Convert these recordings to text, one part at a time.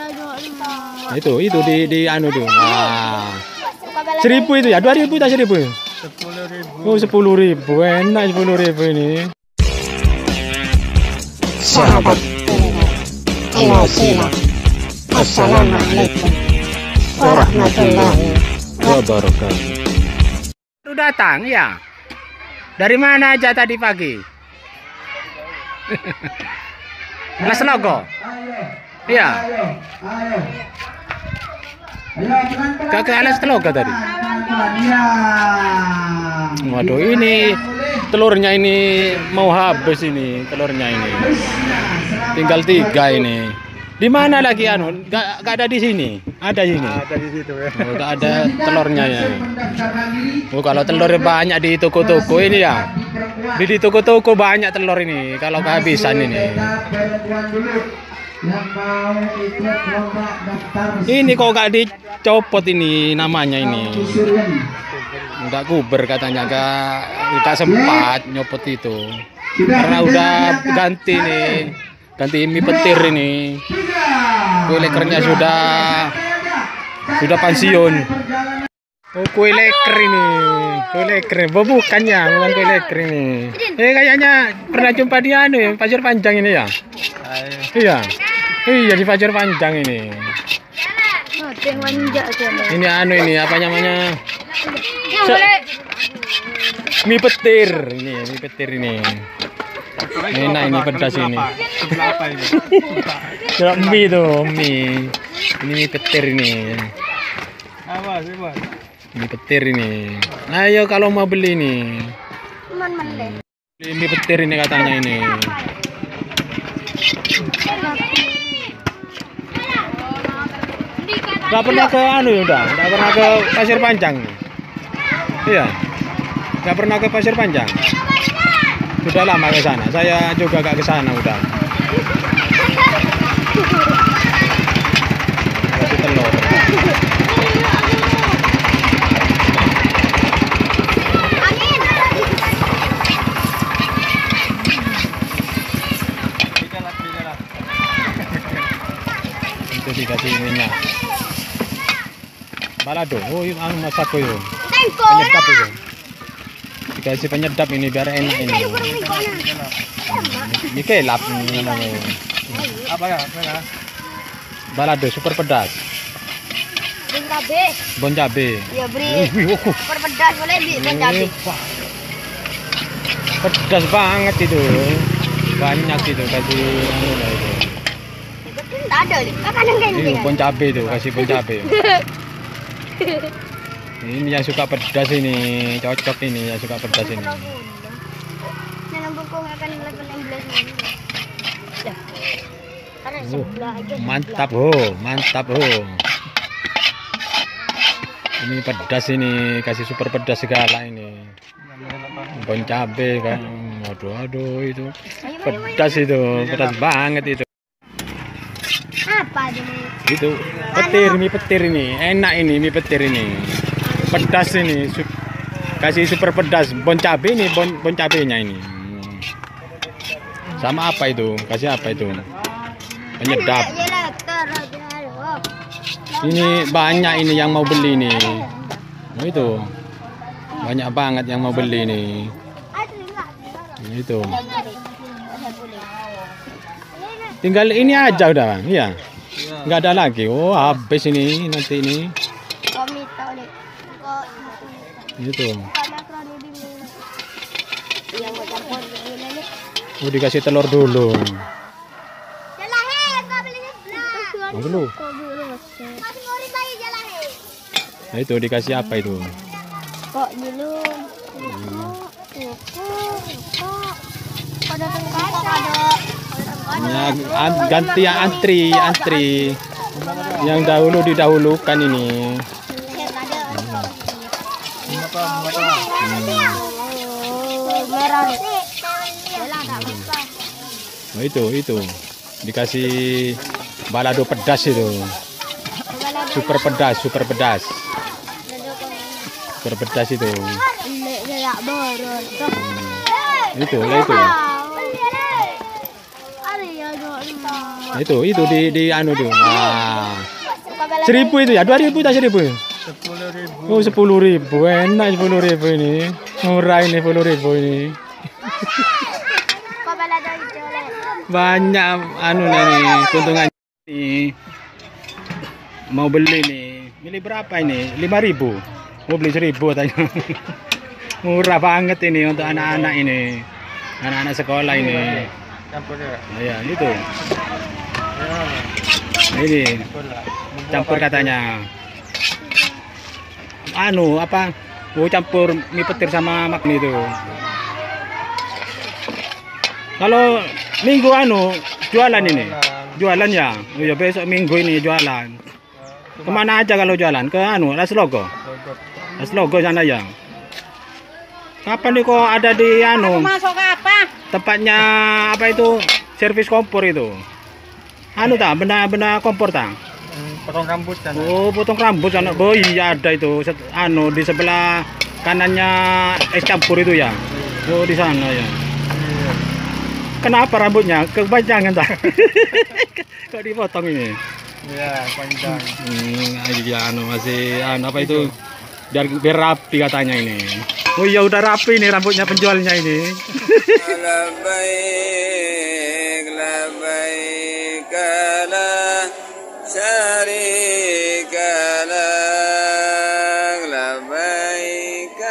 Nah, itu di anu tuh. Nah. 1.000 itu ya, 2.000 tak 1.000? 10.000. Oh 10.000, enak 10.000 ini. Sahabat Indonesia, Assalamualaikum warahmatullahi Wabarakatuh. Baru datang ya? Dari mana aja tadi pagi? Mas Logo? Iya. Ke Alas Teloga tadi. Waduh, ini telurnya ini mau habis ini telurnya ini. Tinggal 3 ini. Di mana lagi anu? Gak ada di sini. Ada di sini. Ada di situ ya. Oh, gak ada telurnya ya. Oh, kalau telur banyak di toko-toko ini ya. Di toko-toko banyak telur ini. Kalau kehabisan ini. Ini kok gak dicopot ini namanya ini. Enggak kuber katanya, enggak sempat nyopot itu. Karena udah ganti nih. Ganti mie petir ini. Kue lekernya sudah pensiun. Oh, kue leker ini. Kue leker. Bukannya, bukan kue leker ini. Kayaknya pernah jumpa di anu ya, Pasir Panjang ini ya. Iya. Iya di Pasir Panjang ini. Ini anu ini apa namanya? Mie petir ini, mie petir ini. Enak ini pedas ini. Apa ini? Mie tuh, mie. Ini mie petir ini. Apa sih, Bos? Mie petir ini. Ayo kalau mau beli ini. Beli mie petir ini katanya ini. Gak pernah ke anu udah, gak pernah ke Pasir Panjang. Iya. Gak pernah ke Pasir Panjang. Sudah lama ke sana. Saya juga gak ke sana udah. Kasih telur. Itu dikasih minyak. Balado, oh ini anu masako itu. Penyedap itu. Dikasih penyedap ini biar enak ini. Ini kelap ini namanya. Apa ya? Balado super pedas. Bon cabe. Ya beri. Super pedas boleh di bon cabe. Pedas banget itu. Banyak itu kasih anu lah itu. Enggak ada nih. Kadang kayak Ini bon cabe itu, kasih bon cabe. Ini yang suka pedas ini, cocok ini yang suka pedas ini. Mantap ho, mantap ho. Ini pedas ini, kasih super pedas segala ini. Bon cabe kan, aduh itu pedas itu, pedas banget itu. Apa ini? Itu mie petir ini, enak ini mie petir ini. Pedas ini, kasih super pedas. Bon cabe ini, bon cabenya ini. Sama apa itu? Kasih apa itu? Penyedap. Ini banyak ini yang mau beli nih. Oh, itu banyak banget yang mau beli nih. Itu. Tinggal ini aja udah bang, iya. Nggak ada lagi. Oh habis ini nanti ini. Itu. Oh dikasih telur dulu. Oh, dulu. Nah itu dikasih apa itu? Kok dulu. Ya, ganti yang antri. Yang dahulu didahulukan ini. Oh itu dikasih balado pedas itu. Super pedas itu. Itu. Itu di anu tuh. Nah, Buka bela 1.000 itu ya, 2.000 tak 1.000? 10.000. Oh 10.000, enak 10.000 ini, murah ini 10.000 ini. Buka bela dari jolek. Banyak anu nih keuntungan ini. Mau beli nih, milih berapa ini? 5.000. Mau beli 1.000 tanya. Murah banget ini untuk anak-anak ini, anak-anak sekolah ini. Campur ya. Ya itu, Ya. ini Campur lah. campur katanya. Anu apa? Mau campur mie petir sama makni itu. Kalau minggu anu jualan ini, jualan ya. Oh ya besok minggu ini jualan. Kemana aja kalau jualan? Ke anu Laslogo. Laslogo sana ya. Kapan nih kok ada di anu? Masuk apa? Tempatnya apa itu? Servis kompor itu. Anu tak benda-benda kompor tak? Potong rambut kan. Oh, potong rambut sana. Oh iya ada itu. Anu di sebelah kanannya es campur itu ya. Oh di sana ya. Iya. Kenapa rambutnya kepanjangan tak? Kok dipotong ini? Iya, panjang. Iya anu masih anu apa itu? Biar rapi katanya ini. Oh iya udah rapi nih rambutnya penjualnya ini. لبيك لبيك لا شريك لك لبيك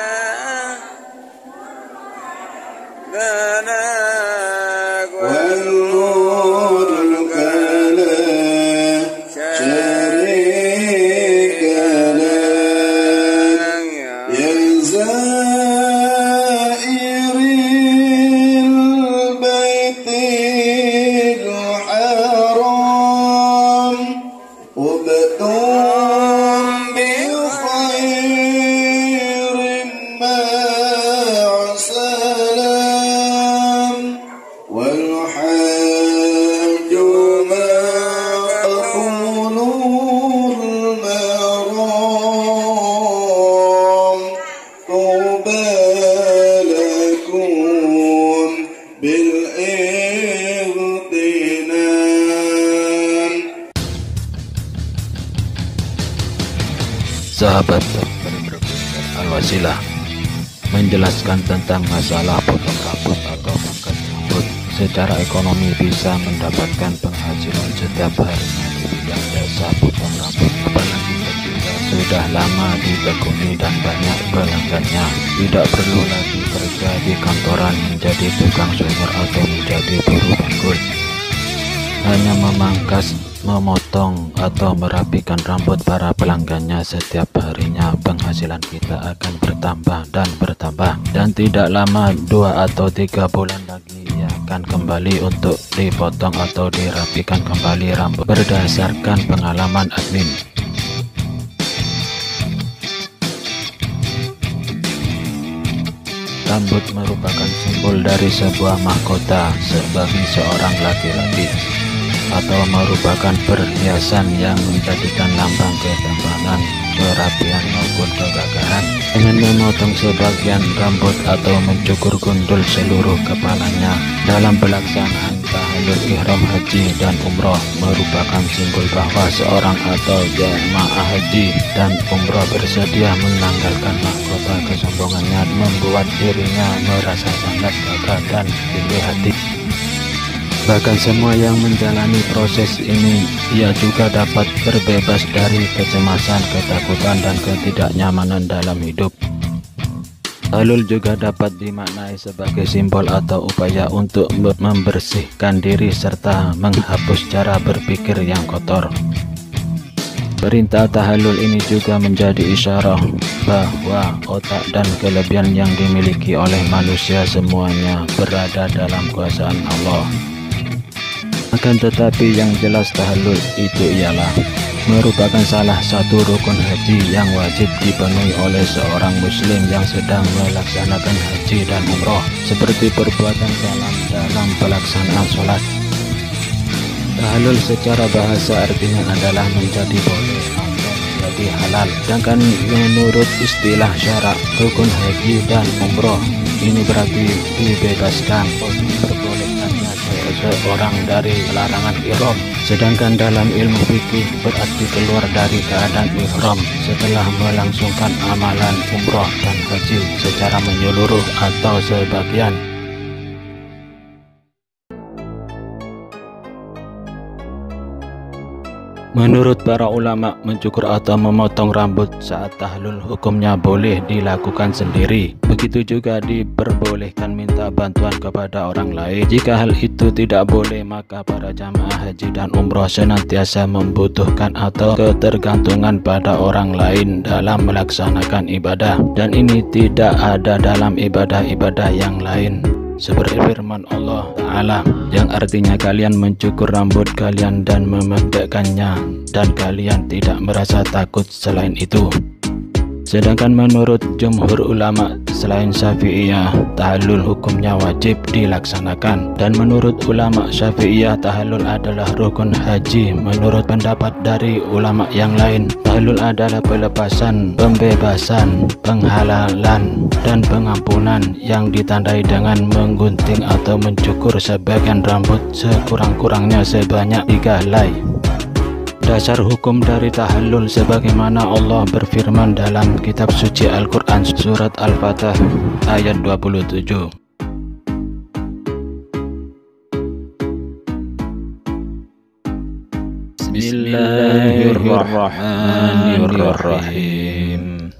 لك والملك لا شريك لك يا زائر البيت الحرام وبتم بخير مع سلام والحاج مقبول المرام طوبى لكم بالاغتنام. Sahabat Al-Wasilah menjelaskan tentang masalah potong rambut atau pangkas rambut. Secara ekonomi bisa mendapatkan penghasilan setiap harinya di bidang jasa potong rambut, apalagi ketika sudah lama ditekuni dan banyak pelanggannya. Tidak perlu lagi kerja di kantoran menjadi tukang cukur atau menjadi buruh banggul. Hanya memangkas, memotong atau merapikan rambut para pelanggannya setiap harinya, penghasilan kita akan bertambah dan bertambah, dan tidak lama 2 atau 3 bulan lagi ia akan kembali untuk dipotong atau dirapikan kembali rambut berdasarkan pengalaman admin. Rambut merupakan simbol dari sebuah mahkota sebagai seorang laki-laki, atau merupakan perhiasan yang menjadikan lambang ketampanan, kerapian maupun kegagahan. Dengan memotong sebagian rambut atau mencukur gundul seluruh kepalanya dalam pelaksanaan tahallul ihram haji dan umroh merupakan simbol bahwa seorang atau jamaah haji dan umroh bersedia menanggalkan mahkota kesombongannya, membuat dirinya merasa sangat bangga dan tinggi hati. Bahkan semua yang menjalani proses ini, ia juga dapat terbebas dari kecemasan, ketakutan, dan ketidaknyamanan dalam hidup. Tahallul juga dapat dimaknai sebagai simbol atau upaya untuk membersihkan diri serta menghapus cara berpikir yang kotor. Perintah tahallul ini juga menjadi isyarat bahwa otak dan kelebihan yang dimiliki oleh manusia semuanya berada dalam kuasaan Allah. Akan tetapi yang jelas tahallul itu ialah merupakan salah satu rukun haji yang wajib dipenuhi oleh seorang muslim yang sedang melaksanakan haji dan umroh, seperti perbuatan salam dalam pelaksanaan sholat. Tahallul secara bahasa artinya adalah menjadi boleh atau menjadi halal. Sedangkan menurut istilah syarak rukun haji dan umroh ini berarti dibebaskan diperbolehkannya seseorang dari larangan ihram. Sedangkan dalam ilmu fikih berarti keluar dari keadaan ihram setelah melangsungkan amalan umroh dan haji secara menyeluruh atau sebagian. Menurut para ulama, mencukur atau memotong rambut saat tahlul hukumnya boleh dilakukan sendiri. Begitu juga diperbolehkan minta bantuan kepada orang lain. Jika hal itu tidak boleh, maka para jamaah haji dan umroh senantiasa membutuhkan atau ketergantungan pada orang lain dalam melaksanakan ibadah. Dan ini tidak ada dalam ibadah-ibadah yang lain. Seperti firman Allah Ta'ala yang artinya kalian mencukur rambut kalian dan memendekkannya dan kalian tidak merasa takut selain itu. Sedangkan menurut jumhur ulama selain Syafi'iyah, tahallul hukumnya wajib dilaksanakan. Dan menurut ulama Syafi'iyah, tahallul adalah rukun haji. Menurut pendapat dari ulama yang lain, tahallul adalah pelepasan, pembebasan, penghalalan, dan pengampunan yang ditandai dengan menggunting atau mencukur sebagian rambut sekurang-kurangnya sebanyak 3 helai. Dasar hukum dari tahallul sebagaimana Allah berfirman dalam kitab suci Al-Quran surat Al-Fatah ayat 27. Bismillahirrahmanirrahim.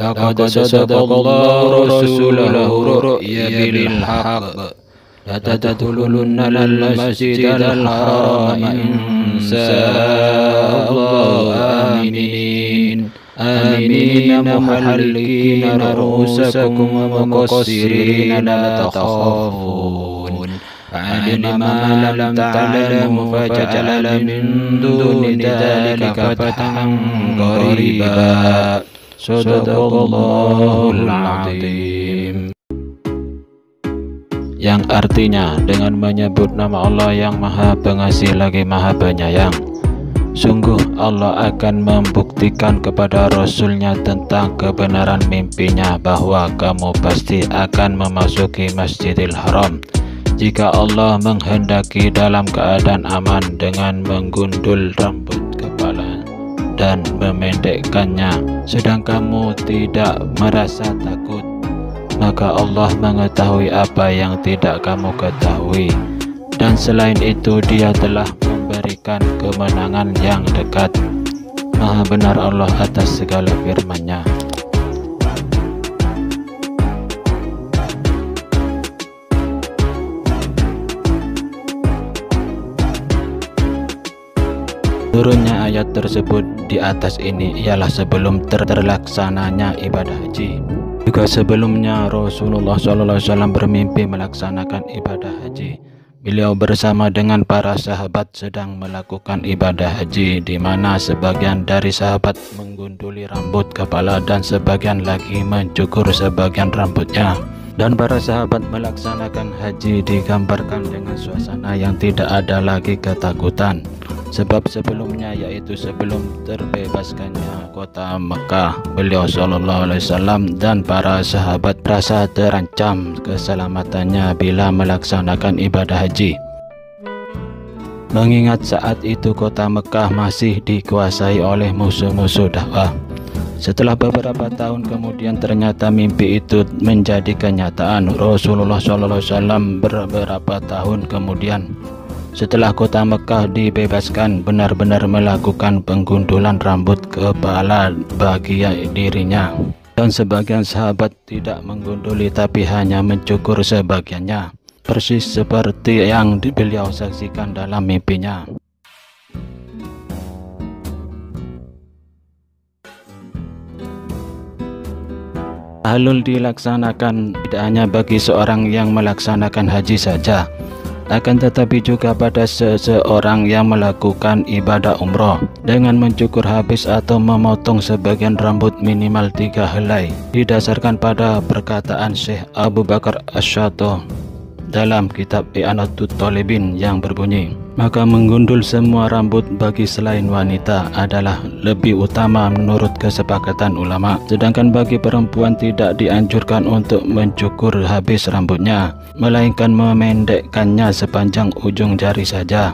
Laqad sadaqallahu rasulahu ru'ya bil haqq لتدخلن المسجد الحرام إن شاء الله آمنين محلقين رؤوسكم ومقصرين لا تخافون فعلم ما لم تعلموا فجعل من دون ذلك فتحا قريبا صدق الله العظيم. Yang artinya dengan menyebut nama Allah yang Maha Pengasih lagi Maha Penyayang. Sungguh Allah akan membuktikan kepada Rasulnya tentang kebenaran mimpinya bahwa kamu pasti akan memasuki Masjidil Haram jika Allah menghendaki dalam keadaan aman dengan menggundul rambut kepala dan memendekkannya, sedang kamu tidak merasa takut. Maka Allah mengetahui apa yang tidak kamu ketahui, dan selain itu Dia telah memberikan kemenangan yang dekat. Maha benar Allah atas segala firman-Nya. Turunnya ayat tersebut di atas ini ialah sebelum terlaksananya ibadah haji. Juga sebelumnya Rasulullah SAW bermimpi melaksanakan ibadah haji. Beliau bersama dengan para sahabat sedang melakukan ibadah haji, di mana sebagian dari sahabat menggunduli rambut kepala dan sebagian lagi mencukur sebagian rambutnya. Dan para sahabat melaksanakan haji digambarkan dengan suasana yang tidak ada lagi ketakutan. Sebab sebelumnya, yaitu sebelum terbebaskannya kota Mekah, beliau SAW dan para sahabat merasa terancam keselamatannya bila melaksanakan ibadah haji. Mengingat saat itu kota Mekah masih dikuasai oleh musuh-musuh dakwah. Setelah beberapa tahun kemudian ternyata mimpi itu menjadi kenyataan. Rasulullah SAW beberapa tahun kemudian setelah kota Mekah dibebaskan benar-benar melakukan penggundulan rambut kepala bagi dirinya, dan sebagian sahabat tidak menggunduli tapi hanya mencukur sebagiannya, persis seperti yang beliau saksikan dalam mimpinya. Tahallul dilaksanakan tidak hanya bagi seorang yang melaksanakan haji saja, akan tetapi juga pada seseorang yang melakukan ibadah umroh dengan mencukur habis atau memotong sebagian rambut minimal 3 helai, didasarkan pada perkataan Syekh Abu Bakar Asy-Syatah dalam kitab I'anatul Thalibin yang berbunyi, maka menggundul semua rambut bagi selain wanita adalah lebih utama menurut kesepakatan ulama. Sedangkan bagi perempuan tidak dianjurkan untuk mencukur habis rambutnya, melainkan memendekkannya sepanjang ujung jari saja.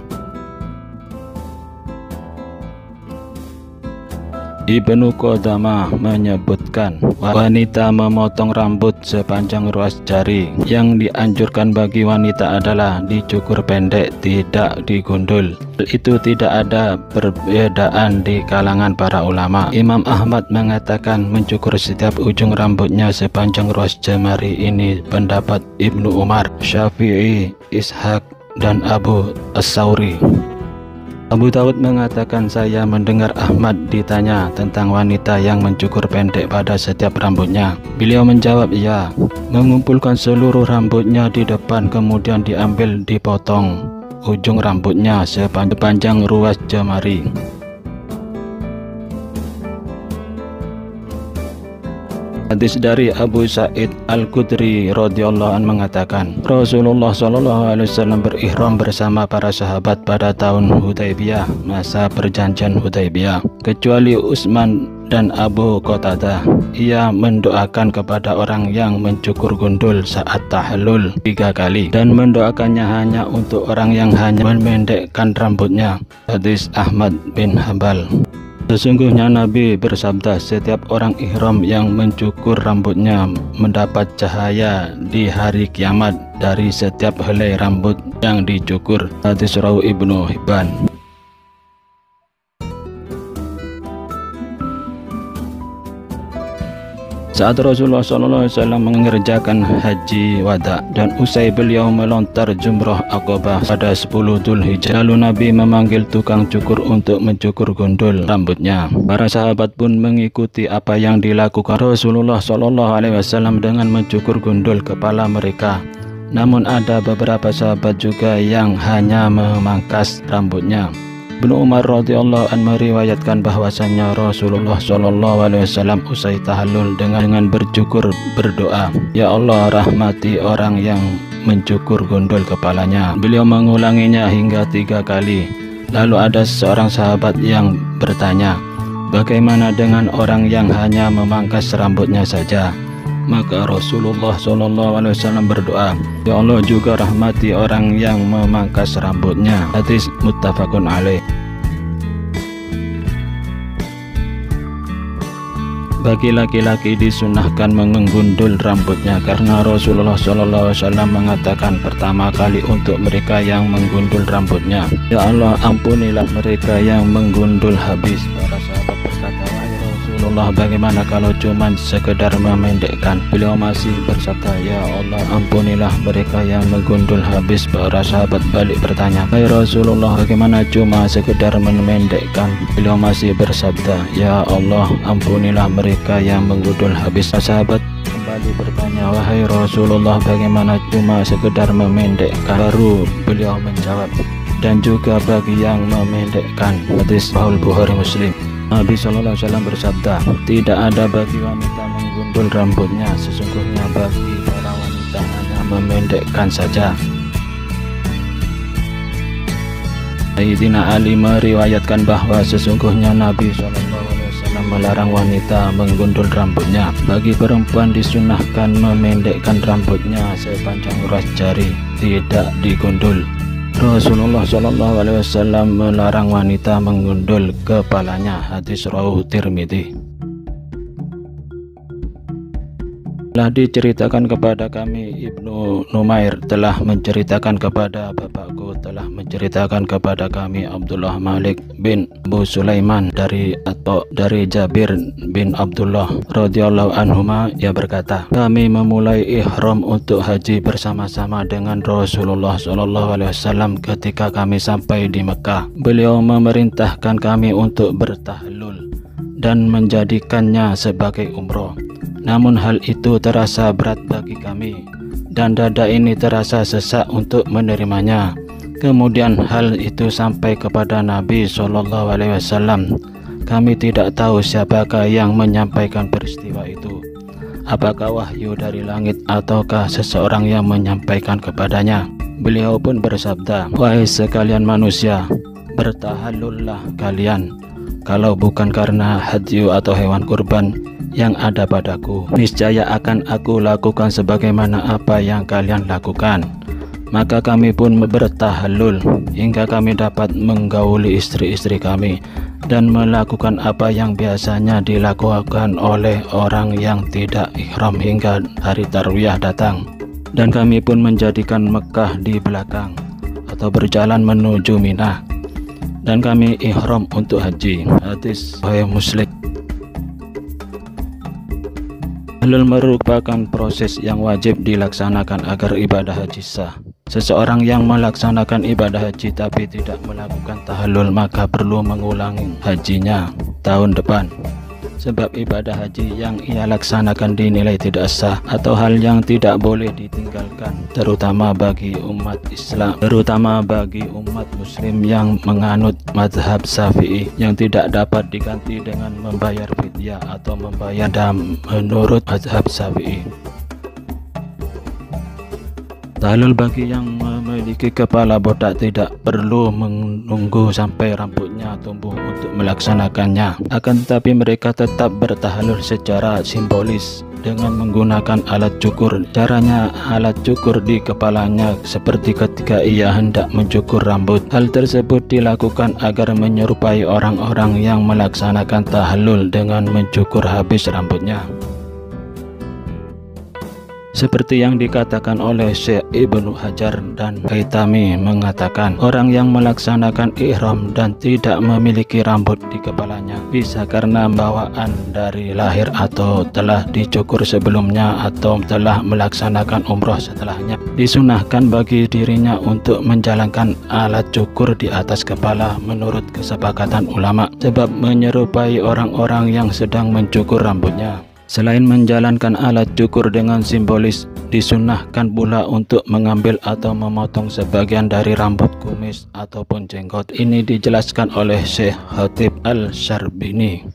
Ibnu Qudamah menyebutkan wanita memotong rambut sepanjang ruas jari. Yang dianjurkan bagi wanita adalah dicukur pendek, tidak digundul. Itu tidak ada perbedaan di kalangan para ulama. Imam Ahmad mengatakan mencukur setiap ujung rambutnya sepanjang ruas jemari. Ini pendapat Ibnu Umar, Syafi'i, Ishaq, dan Abu As-Sauri. Abu Dawud mengatakan, saya mendengar Ahmad ditanya tentang wanita yang mencukur pendek pada setiap rambutnya. Beliau menjawab, ya, mengumpulkan seluruh rambutnya di depan kemudian diambil dipotong ujung rambutnya sepanjang ruas jemari. Hadis dari Abu Sa'id Al-Khudri radhiyallahu anhu mengatakan, Rasulullah SAW berihram bersama para sahabat pada tahun Hudaybiyah, masa perjanjian Hudaybiyah, kecuali Utsman dan Abu Qatadah. Ia mendoakan kepada orang yang mencukur gundul saat tahallul 3 kali dan mendoakannya hanya untuk orang yang hanya memendekkan rambutnya. Hadis Ahmad bin Hanbal. Sesungguhnya Nabi bersabda, setiap orang ihram yang mencukur rambutnya mendapat cahaya di hari kiamat dari setiap helai rambut yang dicukur. Hadis riwayat Ibnu Hibban. Saat Rasulullah SAW mengerjakan haji wada dan usai beliau melontar jumrah Aqabah pada 10 Dzulhijjah, lalu Nabi memanggil tukang cukur untuk mencukur gundul rambutnya. Para sahabat pun mengikuti apa yang dilakukan Rasulullah SAW dengan mencukur gundul kepala mereka. Namun ada beberapa sahabat juga yang hanya memangkas rambutnya. Ibnu Umar radhiyallahu anhu meriwayatkan bahwasannya Rasulullah SAW usai tahallul dengan bercukur berdoa, ya Allah, rahmati orang yang mencukur gundul kepalanya. Beliau mengulanginya hingga 3 kali. Lalu ada seorang sahabat yang bertanya, bagaimana dengan orang yang hanya memangkas rambutnya saja? Maka Rasulullah SAW berdoa, ya Allah juga rahmati orang yang memangkas rambutnya. Hadis muttafaqun alaih. Bagi laki-laki disunahkan menggundul rambutnya karena Rasulullah SAW mengatakan pertama kali untuk mereka yang menggundul rambutnya, ya Allah ampunilah mereka yang menggundul habis. Para sahabat berkata, wahai Rasulullah, bagaimana kalau cuma sekedar memendekkan? Beliau masih bersabda, ya Allah ampunilah mereka yang menggundul habis. Para sahabat balik bertanya, wahai Rasulullah, bagaimana cuma sekedar memendekkan? Beliau masih bersabda, ya Allah ampunilah mereka yang menggundul habis. Sahabat kembali bertanya, wahai Rasulullah, bagaimana cuma sekedar memendekkan? Baru beliau menjawab, dan juga bagi yang memendekkan. Hadis Sahih Bukhari Muslim. Nabi SAW bersabda, tidak ada bagi wanita menggundul rambutnya, sesungguhnya bagi para wanita hanya memendekkan saja. Sayyidina Ali meriwayatkan bahwa sesungguhnya Nabi SAW melarang wanita menggundul rambutnya. Bagi perempuan disunahkan memendekkan rambutnya sepanjang ruas jari, tidak digundul. Rasulullah SAW melarang wanita menggundul kepalanya. Hadis riwayat Tirmidzi. Telah diceritakan kepada kami, Ibnu Numair telah menceritakan kepada bapakku, telah menceritakan kepada kami Abdullah Malik bin Abu Sulaiman dari Atha dari Jabir bin Abdullah radhiyallahu anhuma, ia berkata, kami memulai ihram untuk haji bersama-sama dengan Rasulullah SAW ketika kami sampai di Mekah. Beliau memerintahkan kami untuk bertahlul dan menjadikannya sebagai umroh. Namun hal itu terasa berat bagi kami dan dada ini terasa sesak untuk menerimanya. Kemudian hal itu sampai kepada Nabi SAW. Kami tidak tahu siapakah yang menyampaikan peristiwa itu. Apakah wahyu dari langit ataukah seseorang yang menyampaikan kepadanya? Beliau pun bersabda, "Wahai sekalian manusia, bertahallullah kalian, kalau bukan karena hadyu atau hewan kurban yang ada padaku, niscaya akan aku lakukan sebagaimana apa yang kalian lakukan." Maka kami pun bertahallul hingga kami dapat menggauli istri-istri kami dan melakukan apa yang biasanya dilakukan oleh orang yang tidak ihram hingga hari tarwiyah datang. Dan kami pun menjadikan Mekah di belakang atau berjalan menuju Mina, dan kami ihram untuk haji. Hadis Sahih Muslim. Tahlul merupakan proses yang wajib dilaksanakan agar ibadah haji sah. Seseorang yang melaksanakan ibadah haji tapi tidak melakukan tahlul maka perlu mengulangi hajinya tahun depan, sebab ibadah haji yang ia laksanakan dinilai tidak sah atau hal yang tidak boleh ditinggalkan, terutama bagi umat Islam, terutama bagi umat muslim yang menganut mazhab Syafi'i yang tidak dapat diganti dengan membayar fidyah atau membayar dam menurut mazhab Syafi'i. Tahlul bagi yang memiliki kepala botak tidak perlu menunggu sampai rambutnya tumbuh untuk melaksanakannya, akan tetapi mereka tetap bertahlul secara simbolis dengan menggunakan alat cukur. Caranya, alat cukur di kepalanya seperti ketika ia hendak mencukur rambut. Hal tersebut dilakukan agar menyerupai orang-orang yang melaksanakan tahlul dengan mencukur habis rambutnya. Seperti yang dikatakan oleh Syekh Ibnu Hajar dan Haytami mengatakan, orang yang melaksanakan ihram dan tidak memiliki rambut di kepalanya bisa karena bawaan dari lahir atau telah dicukur sebelumnya atau telah melaksanakan umroh setelahnya. Disunahkan bagi dirinya untuk menjalankan alat cukur di atas kepala menurut kesepakatan ulama, sebab menyerupai orang-orang yang sedang mencukur rambutnya. Selain menjalankan alat cukur dengan simbolis, disunahkan pula untuk mengambil atau memotong sebagian dari rambut kumis ataupun jenggot. Ini dijelaskan oleh Syekh Khatib Al-Syarbini.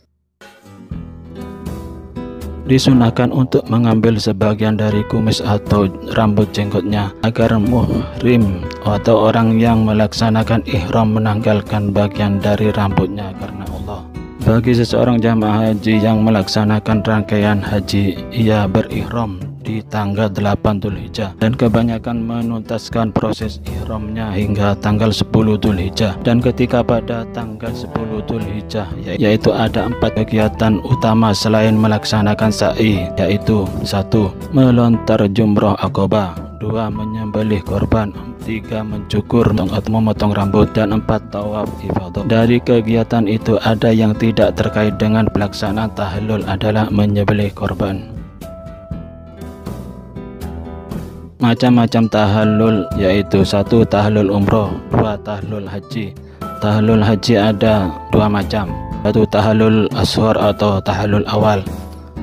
Disunahkan untuk mengambil sebagian dari kumis atau rambut jenggotnya agar muhrim atau orang yang melaksanakan ihram menanggalkan bagian dari rambutnya karena Allah. Bagi seseorang jamaah haji yang melaksanakan rangkaian haji, ia berihram di tanggal 8 Dzulhijjah dan kebanyakan menuntaskan proses ihramnya hingga tanggal 10 Dzulhijjah. Dan ketika pada tanggal 10 Dzulhijjah, yaitu ada 4 kegiatan utama selain melaksanakan sa'i, yaitu 1. Melontar jumroh Aqabah, 2. Menyembelih korban, 3. Mencukur atau memotong rambut, dan 4. Tawaf ifadah. Dari kegiatan itu ada yang tidak terkait dengan pelaksanaan tahlul adalah menyembelih korban. Macam-macam tahallul yaitu 1. Tahlul umroh, 2. Tahlul haji. Tahlul haji ada 2 macam, 1. Tahlul ashar atau tahlul awal,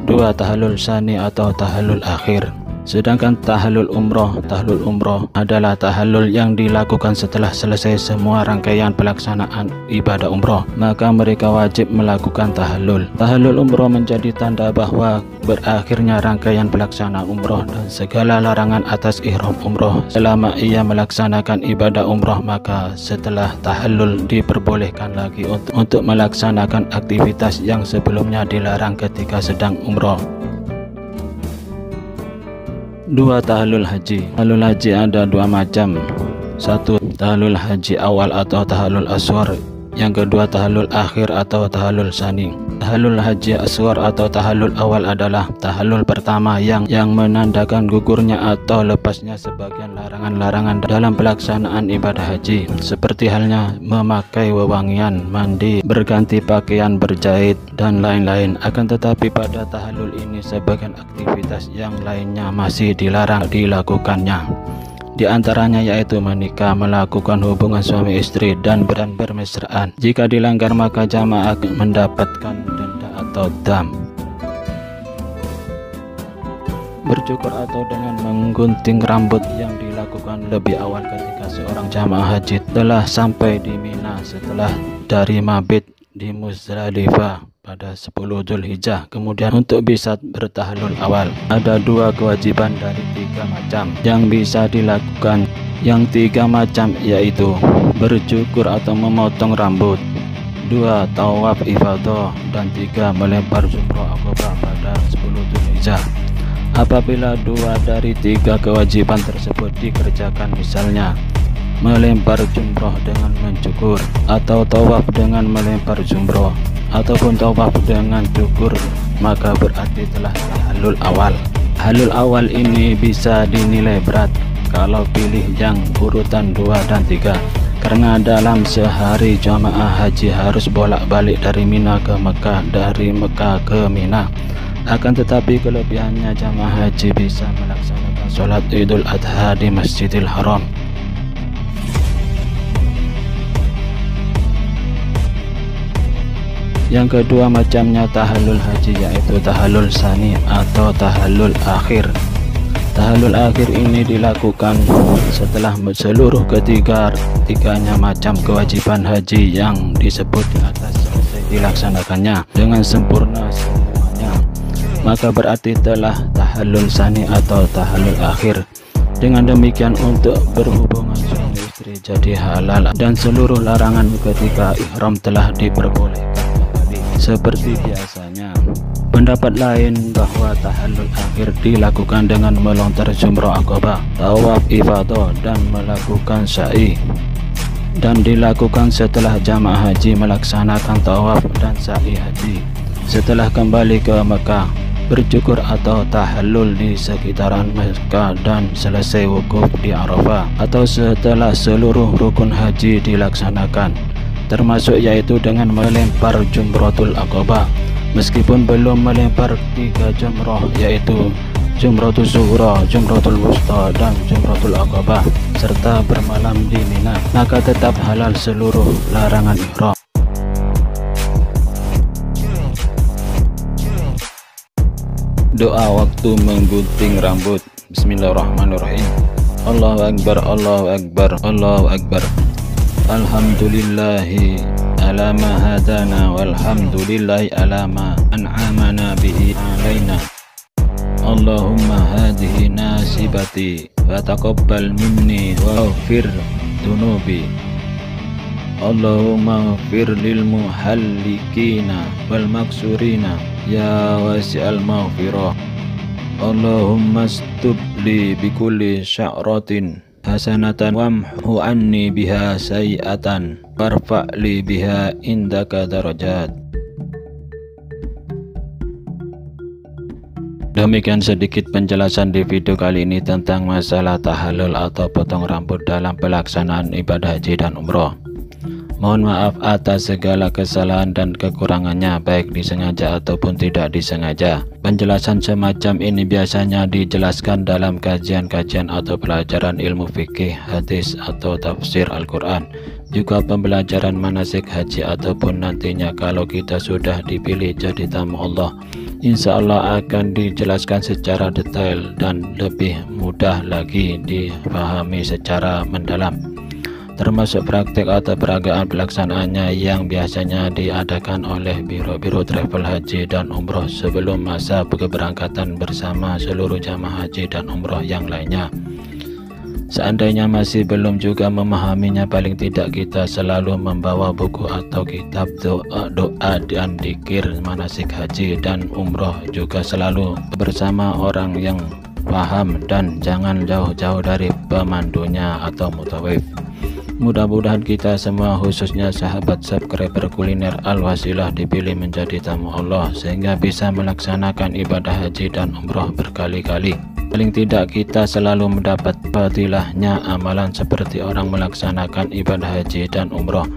2. Tahlul sani atau tahlul akhir. Sedangkan tahlul umroh adalah tahlul yang dilakukan setelah selesai semua rangkaian pelaksanaan ibadah umroh, maka mereka wajib melakukan tahlul. Tahlul umroh menjadi tanda bahwa berakhirnya rangkaian pelaksanaan umroh dan segala larangan atas ihram umroh selama ia melaksanakan ibadah umroh. Maka setelah tahlul diperbolehkan lagi untuk melaksanakan aktivitas yang sebelumnya dilarang ketika sedang umroh. 2. Tahlul haji. Tahlul haji ada 2 macam. 1. Tahlul haji awal atau tahlul asghar. Yang kedua tahlul akhir atau tahlul sani. Tahlul haji asghar atau tahlul awal adalah tahlul pertama yang menandakan gugurnya atau lepasnya sebagian larangan-larangan dalam pelaksanaan ibadah haji, seperti halnya memakai wewangian, mandi, berganti pakaian, berjahit, dan lain-lain. Akan tetapi pada tahlul ini sebagian aktivitas yang lainnya masih dilarang dilakukannya. Di antaranya yaitu menikah, melakukan hubungan suami istri, dan bermesraan. Jika dilanggar maka jamaah mendapatkan denda atau dam. Bercukur atau dengan menggunting rambut yang dilakukan lebih awal ketika seorang jamaah haji telah sampai di Mina setelah dari mabit di Muzdalifah pada 10 Dzulhijjah. Kemudian untuk bisa bertahlul awal ada 2 kewajiban dari 3 macam yang bisa dilakukan. Yang 3 macam yaitu bercukur atau memotong rambut, 2 tawaf ifadah, dan 3 melempar jumroh aqabah pada 10 Dzulhijjah. Apabila 2 dari 3 kewajiban tersebut dikerjakan, misalnya melempar jumroh dengan mencukur, atau tawaf dengan melempar jumroh, ataupun tawaf dengan cukur, maka berarti telah tahallul awal. Halul awal ini bisa dinilai berat kalau pilih yang urutan 2 dan 3, karena dalam sehari jamaah haji harus bolak-balik dari Mina ke Mekah, dari Mekah ke Mina. Akan tetapi kelebihannya jamaah haji bisa melaksanakan sholat Idul Adha di Masjidil Haram. Yang kedua macamnya tahallul haji, yaitu tahallul sani atau tahallul akhir. Tahallul akhir ini dilakukan setelah seluruh ketiganya macam kewajiban haji yang disebut di atas selesai dilaksanakannya dengan sempurna semuanya, maka berarti telah tahallul sani atau tahallul akhir. Dengan demikian untuk berhubungan suami istri jadi halal dan seluruh larangan ketika ihram telah diperbolehkan seperti biasanya. Pendapat lain bahwa tahallul akhir dilakukan dengan melontar jumroh aqabah, tawaf ifadah, dan melakukan sa'i, dan dilakukan setelah jamaah haji melaksanakan tawaf dan sa'i haji. Setelah kembali ke Mekah, bercukur atau tahallul di sekitaran Mekah dan selesai wukuf di Arafah, atau setelah seluruh rukun haji dilaksanakan, termasuk yaitu dengan melempar jumratul aqabah, meskipun belum melempar 3 jumrah, yaitu jumratul sughra, jumratul wusta, dan jumratul aqabah, serta bermalam di Mina, maka tetap halal seluruh larangan ihram. Doa waktu menggunting rambut. Bismillahirrahmanirrahim. Allahu Akbar, Allahu Akbar, Allahu Akbar. Alhamdulillahi ala ma hadana, walhamdulillahi ala ma an'amana bihi alaina. Allahumma hadihi nasibati wa taqabbal minni wa ghfir dunubi. Allahumma ghfir lil muhallikina wal maksurina ya wasi'al maghfirah. Allahumma stub li bikulli sya'ratin hasanatan wamhu anni biha sayi'atan warfa'li biha indaka darajat. Demikian sedikit penjelasan di video kali ini tentang masalah tahallul atau potong rambut dalam pelaksanaan ibadah haji dan umroh. Mohon maaf atas segala kesalahan dan kekurangannya, baik disengaja ataupun tidak disengaja. Penjelasan semacam ini biasanya dijelaskan dalam kajian-kajian atau pelajaran ilmu fikih, hadis, atau tafsir Al-Quran. Juga pembelajaran manasik haji ataupun nantinya kalau kita sudah dipilih jadi tamu Allah, insya Allah akan dijelaskan secara detail dan lebih mudah lagi dipahami secara mendalam, termasuk praktik atau peragaan pelaksanaannya yang biasanya diadakan oleh biro-biro travel haji dan umroh sebelum masa keberangkatan bersama seluruh jamaah haji dan umroh yang lainnya. Seandainya masih belum juga memahaminya, paling tidak kita selalu membawa buku atau kitab doa dan dzikir manasik haji dan umroh, juga selalu bersama orang yang paham dan jangan jauh-jauh dari pemandunya atau mutawif. Mudah-mudahan kita semua, khususnya sahabat subscriber kuliner Al-Wasilah, dipilih menjadi tamu Allah sehingga bisa melaksanakan ibadah haji dan umroh berkali-kali. Paling tidak kita selalu mendapat fadilahnya amalan seperti orang melaksanakan ibadah haji dan umroh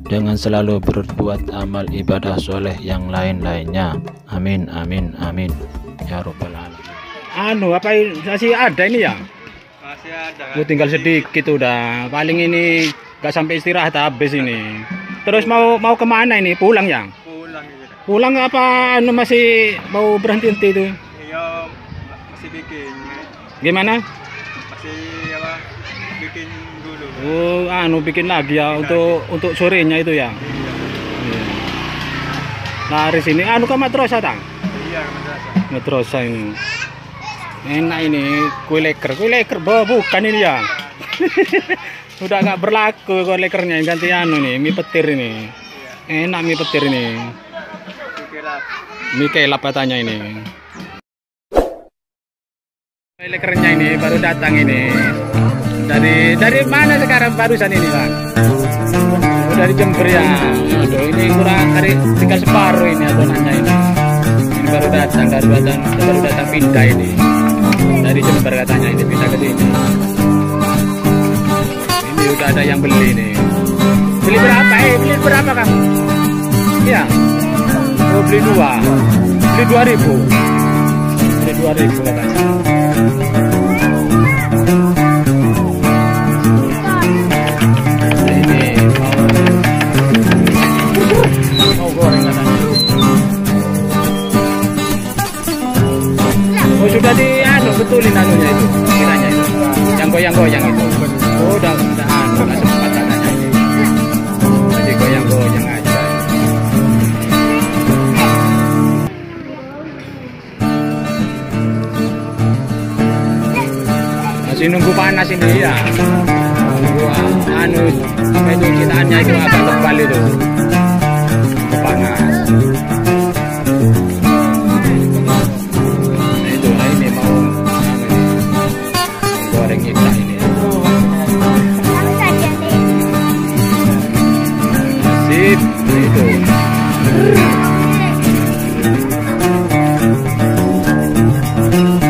dengan selalu berbuat amal ibadah soleh yang lain-lainnya. Amin, amin, amin, ya Rabbal alamin. Apa masih ada ini ya? Masih ada kan? Tinggal sedikit udah. Paling ini gak sampai istirahat habis ini. Terus mau kemana ini? Pulang ya? Pulang gitu. Pulang apa? Masih mau berhenti-henti itu? Iya, masih bikin. Gimana? Masih apa? Bikin dulu. Oh, bikin lagi ya untuk sorenya itu ya. Iya. Iya. Laris ini anu ke matrosa tang? Iya, madrasah. Matrosa ini. Enak ini kue leker bukan ini ya. Udah nggak berlaku kue lekernya ganti anu nih mie petir ini. Enak mie petir ini. Mie kelap katanya ini. Kue lekernya ini baru datang ini. Dari mana sekarang barusan ini bang? Oh, dari Jember ya. Aduh, ini kurang dari tinggal separuh ini adonannya ini. Ini baru datang pindah ini. Dari Jember katanya ini pindah ke sini. Ini udah ada yang beli nih. Beli berapa? Beli berapa kamu? Iya. Oh, beli 2. Beli 2.000. Beli 2.000 katanya. Ini mau goreng katanya. Oh, sudah betulin anunya itu, kiranya itu. Yang goyang-goyang itu. Oh, udah anu, nggak sempat katanya ini. Jadi goyang-goyang aja. Masih nunggu panas ini ya. Nunggu anu, apa itu citaannya itu agak tebal itu. Nunggu panas.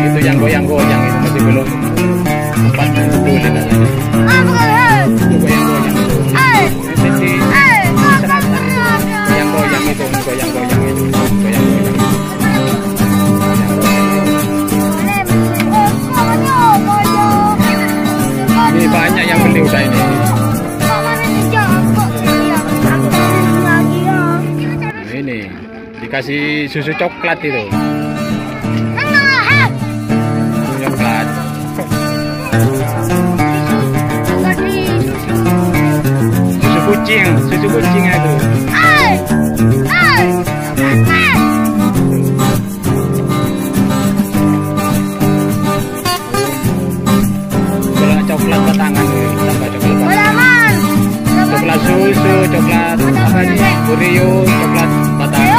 Itu yang goyang-goyang itu masih belum sempat betulin katanya. Itu goyang-goyang itu. Jadi goyang-goyang itu, goyang-goyang itu, goyang-goyang. Ini banyak yang beli udah ini. Ini dikasih susu coklat itu. Coklat. Susu kucing itu. Kalau coklat batangan tambah coklat batangan. Coklat susu, coklat apa nih? Oreo, coklat batangan.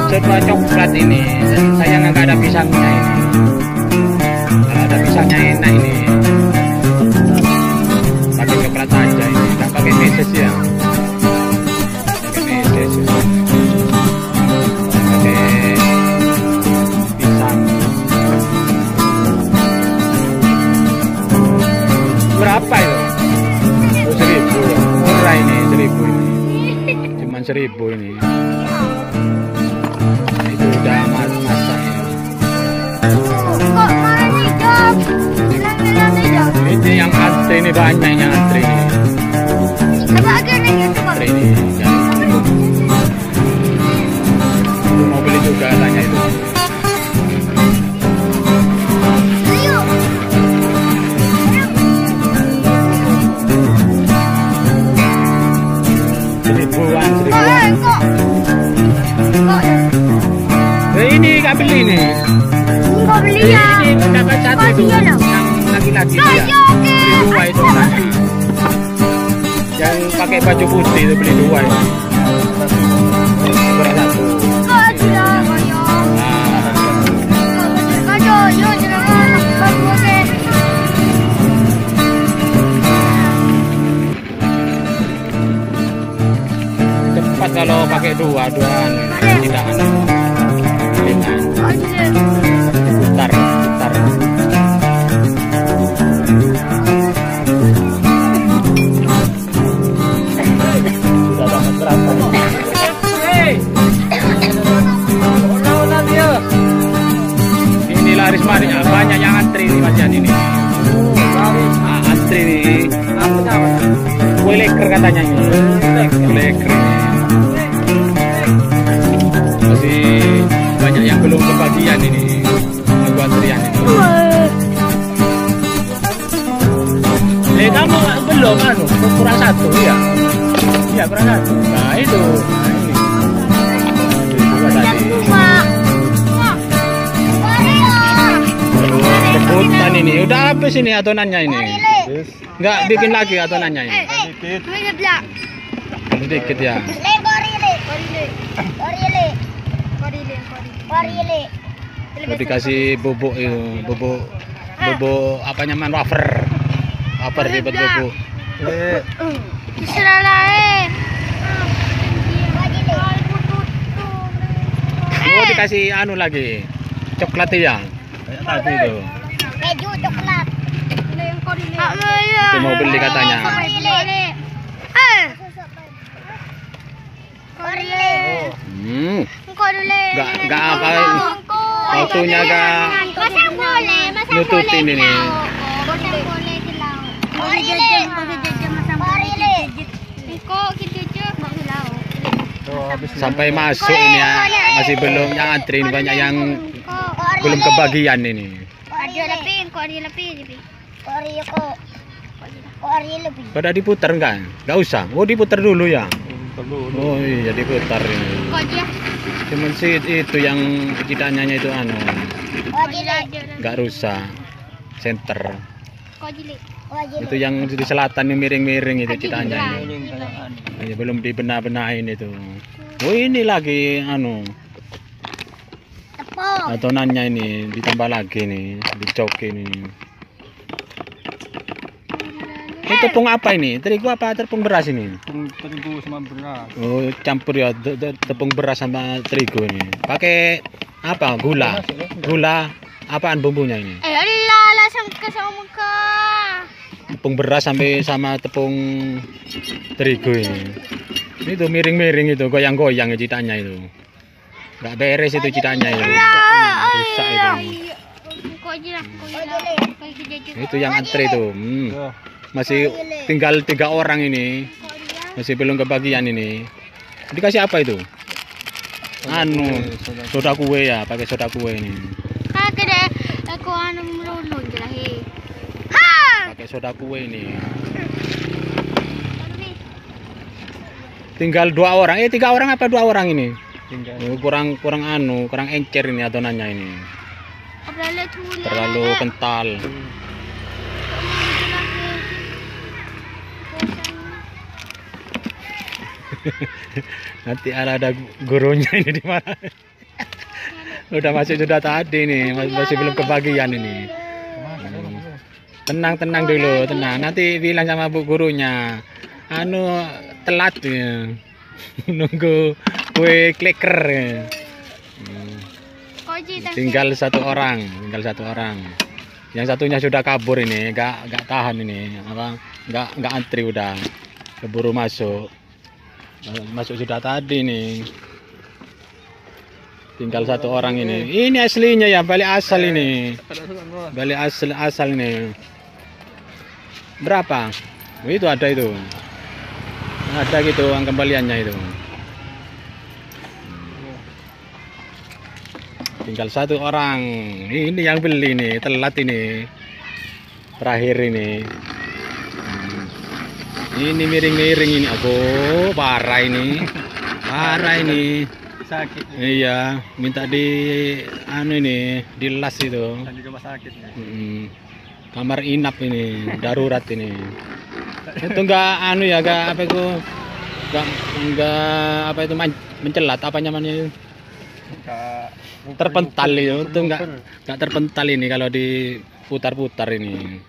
Coba coklat ini, sayang nggak ada pisangnya ini. Kalau ada pisangnya enak ini. Pakai coklat aja ini, nggak pakai meses ya. Pakai meses. Pakai pisang. Berapa itu? 1.000 ya. Murah ini 1.000 ini. Cuman 1.000 ini. Itu udah masak ya. Ini yang antri ini banyak yang antri ini. Antri ini. Itu mau beli juga katanya itu. Seribuan. Ini gak beli nih. Enggak beli ya. Ini dapat satu itu yang laki-laki ya. Beli 2 itu katanya. Yang pakai baju putih itu beli 2 ini. Kurang 1. Cepat kalau pakai 2 tidak anu. Putar. Sudah dapat berapa? Ini laris banyak yang antri nih Mas Jan ini. Antri nih. Kue leker katanya ini. Kue leker ini. Masih banyak yang belum kebagian ini. Nunggu antrian ini. Kamu belum kurang 1 ya? Iya kurang 1. Nah itu. Nah ini. habis ini adonannya ini. Nggak bikin lagi adonannya ini. Dikit. Sedikit ya. Oh, dikasih bubuk itu, bubuk apa nyaman wafer. Wafer ribet bubuk. Oh, dikasih anu lagi. Coklat ya. Kayak tadi itu. Keju coklat. Itu mau beli katanya. Nggak apa. Waktunya nututin ini. Sampai masuk ini ya, masih belum yang antri ini, banyak yang belum kebagian ini. Pada diputar enggak? Enggak usah. Oh, diputar dulu ya. Oh iya, diputar ini. Cuman sih itu yang kidannya itu anu. Enggak rusak. Center. Itu yang di selatan yang miring-miring itu kidannya. Ya, belum dibenar-benahin itu. Oh, ini lagi anu. Adonannya ini ditambah lagi nih, dicokin ini. Ini tepung apa ini? Terigu apa tepung beras ini? Terigu sama beras. Oh, campur ya tepung beras sama terigu ini. Pakai apa? Gula. Gula apaan bumbunya ini? Tepung beras sampai sama tepung terigu ini. Itu miring-miring itu, goyang-goyang citanya itu. Nggak beres itu citanya itu. Rusak itu. Itu yang antri itu. Masih tinggal 3 orang ini. Masih belum kebagian ini. Dikasih apa itu? Anu, soda kue ya, pakai soda kue ini. Pakai soda kue ini. Tinggal 2 orang, 3 orang apa 2 orang ini? Kurang kurang encer ini adonannya ini. Terlalu kental. Nanti ada gurunya ini di mana? Udah masuk sudah tadi nih, masih belum kebagian ini. Tenang dulu, tenang. Nanti bilang sama bu gurunya. Anu telat ya. Nunggu kue kleker. Tinggal satu orang. Yang satunya sudah kabur ini, nggak tahan ini, nggak antri udah, keburu masuk sudah tadi nih. Tinggal satu orang ini. Ini aslinya ya, balik asal ini, balik asal ini. Berapa? Oh, itu ada itu. Ada gitu uang kembaliannya itu. Tinggal satu orang. Ini yang beli nih, telat ini. Terakhir ini. Ini miring-miring ini. Aku parah ini. Parah ini. Sakit. Iya, minta di anu ini, dilas itu. Di rumah sakit. Kamar inap ini, darurat ini. Itu enggak anu ya, enggak apa itu, enggak apa itu mencelat apa namanya itu, terpental itu enggak terpental ini kalau diputar-putar ini.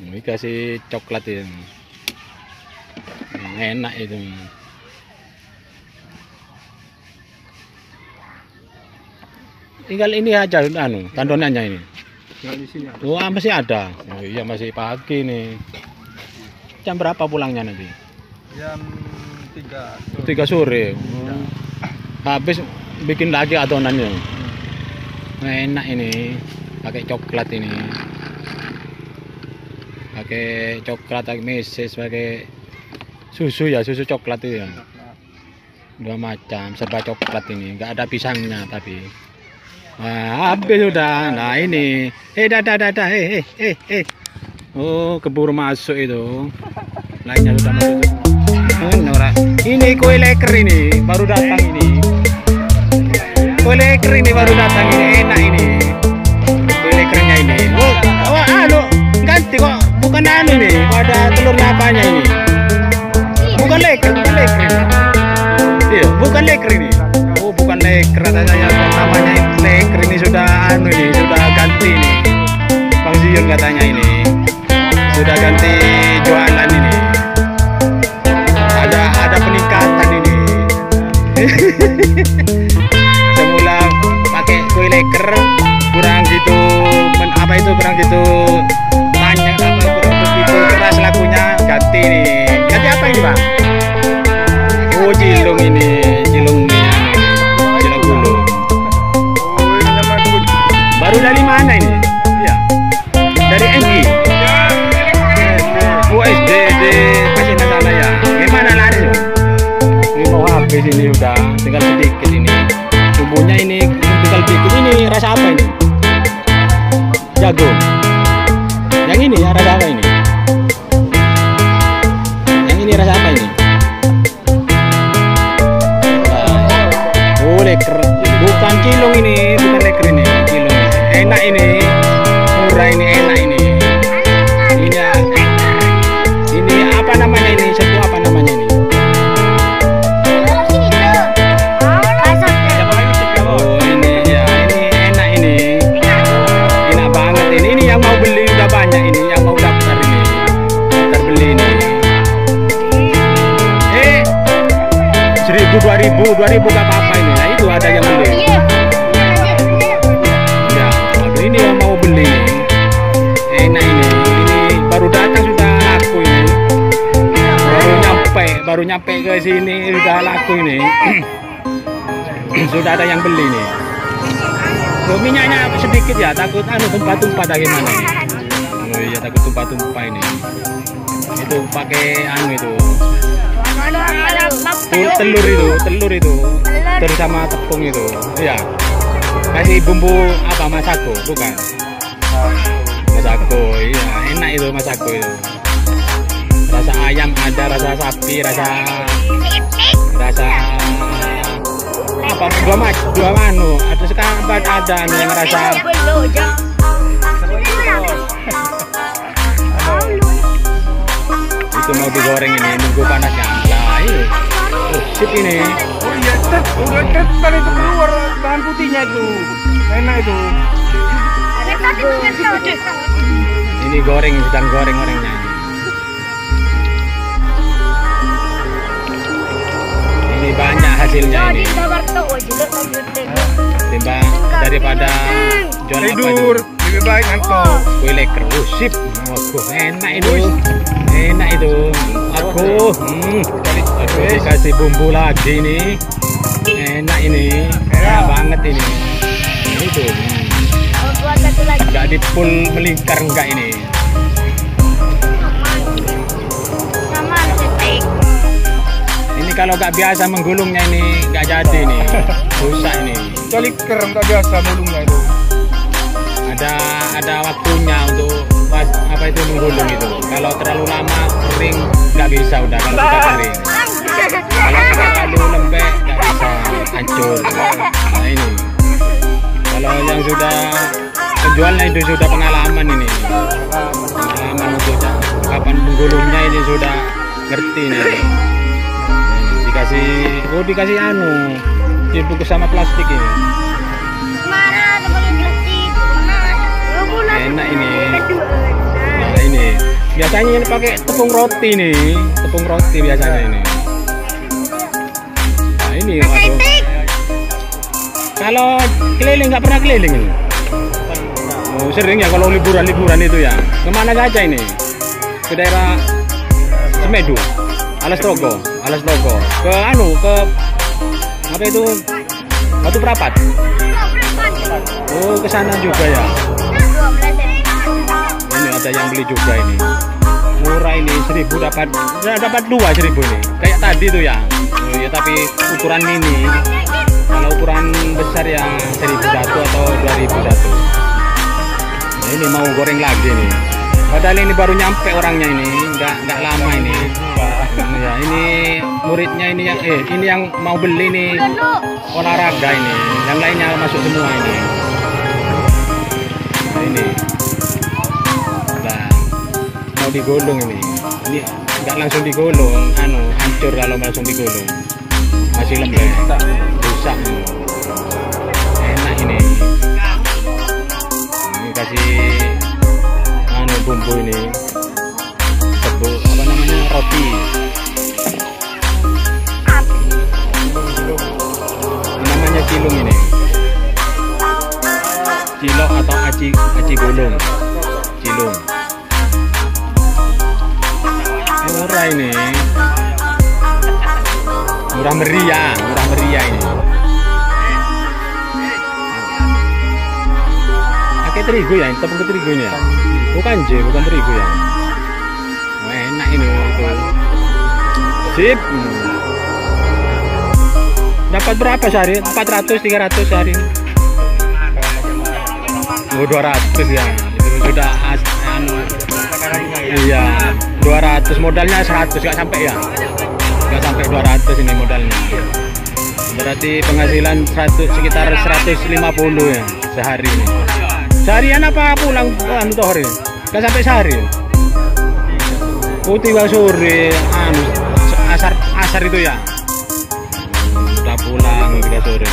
Ini kasih coklat ya, enak itu. Tinggal ini aja anu tandonannya ini. Di sini. Oh, masih ada. Oh iya, masih pagi nih. Jam berapa pulangnya nanti? Jam 3. 3 sore. Oh. Habis bikin lagi adonannya. Enak ini. Pakai coklat ini. Pakai coklat, pakai meses, pakai susu ya, susu coklat itu ya. 2 macam, serba coklat ini. Enggak ada pisangnya tapi. Nah, habis sudah. Nah, ini. Dah. Oh, keburu masuk itu. Lainnya sudah masuk semua. Ini kue leker ini baru datang ini. Kue leker ini baru datang ini, enak ini. lekernya ini. Oh, anu ganti kok bukan anu nih, pada telurnya apanya ini? Bukan leker ini. Iya, bukan leker ini. Oh, bukan leker, katanya namanya leker ini sudah anu ini, sudah ganti nih. Bang Zion katanya ini sudah ganti jualan ini. Ada peningkatan ini. Semula pakai kue leker kurang gitu kurang gitu banyak kurang begitu keras lakunya, ganti nih. Ganti apa ini Bang? Oh, cilung ini, cilung gulung. Baru dari mana ini? Iya, dari MI. Oh, SD masih sana ya. Gimana lari? Ini mau habis ini udah, tinggal sedikit ini. Bumbunya ini tinggal sedikit. Ini rasa apa ini? Jagung. Yang ini ya rasa apa ini? Yang ini rasa apa ini? Oh, leker. Bukan cilung ini, bukan leker ini, cilung ini. Enak ini, murah ini, enak ini. Ini apa namanya ini? Satu apa namanya ini? Oh, ini ya, ini enak ini. Enak banget ini. Ini yang mau beli udah banyak ini, yang mau daftar ini. Daftar beli ini. 1.000, 2.000 gak apa-apa ini. Nah, itu ada yang beli. Ya, aduh, ini yang mau beli nih. Enak ini. Ini baru datang sudah laku ini. Baru nyampe ke sini sudah laku ini. Sudah ada yang beli nih. Loh, minyaknya sedikit ya, takut tumpah-tumpah gimana nih. Oh iya, takut tumpah-tumpah ini. Itu pakai itu. Telur itu terus sama tepung itu. Iya. Kasih bumbu apa, masako bukan? Masako, iya, enak itu masako itu. Rasa ayam ada, rasa sapi, rasa apa? Dua manu. Ada sekarang ada nih yang rasa. Itu mau digoreng ini, nunggu panasnya. Lah, ini. Oh, sip ini. Oh iya, udah tadi itu keluar bahan putihnya itu. Enak itu. Ini goreng, sedang goreng orangnya ini. Ini banyak hasilnya ini. Timbang daripada jual Tidur, lebih baik ngantuk. kue leker. Oh, sip. Oh, enak itu. Enak itu. Aku dikasih bumbu lagi ini. Enak ini. Enak banget ini. Itu. Enggak dipul melingkar enggak ini. Ini kalau nggak biasa menggulungnya ini nggak jadi nih. Susah ini. Kecuali kerem tak biasa mulungnya itu. Ada waktunya untuk apa itu menggulung itu. Kalau terlalu lama kering nggak bisa udah kalau sudah kering. Kalau terlalu lembek nggak bisa, hancur. Nah ini. Kalau yang sudah penjualnya itu sudah pengalaman ini. Pengalaman untuk kapan menggulungnya ini sudah ngerti nih. Dikasih dibungkus sama plastik ini. Enak ini. Nah ini biasanya ini pakai tepung roti nih, tepung roti biasanya ini. Nah ini waduh. Kalau keliling nggak pernah keliling ini. Oh, sering ya kalau liburan itu ya. Kemana saja ini? Ke daerah Semedu, Alas Togo. Ke apa itu? Batu Perapat. Oh, ke sana juga ya. Ini ada yang beli juga ini. Murah ini 1.000 dapat 2.000 ini. Kayak tadi tuh ya. Oh, ya tapi ukuran mini. Kalau ukuran besar ya 1.001 atau 2.001. Nah, ini mau goreng lagi nih. Padahal ini baru nyampe orangnya ini, nggak lama ini. Ya, ini muridnya ini yang mau beli nih olahraga ini, yang lainnya masuk semua ini. ini. Nah, mau digulung ini nggak langsung digulung, hancur kalau langsung digulung, masih lembek, rusak. Enak ini kasih bumbu ini, apa namanya, roti. Namanya cilung ini, cilok atau aci gulung, cilung. Murah ini, murah meriah ini. Pakai terigu ya, tepung terigu ini ya, bukan terigu ya. Enak ini tuh. Sip. Dapat berapa sehari? 400, 300 sehari. 200 ya. Itu sudah iya. 200 modalnya 100 nggak sampai ya. Nggak sampai 200 ini modalnya. Berarti penghasilan sekitar 150 ya sehari ini. Seharian apa pulang tohri? Nggak sampai sehari. Tiba sore asar itu ya. Udah pulang 3 sore.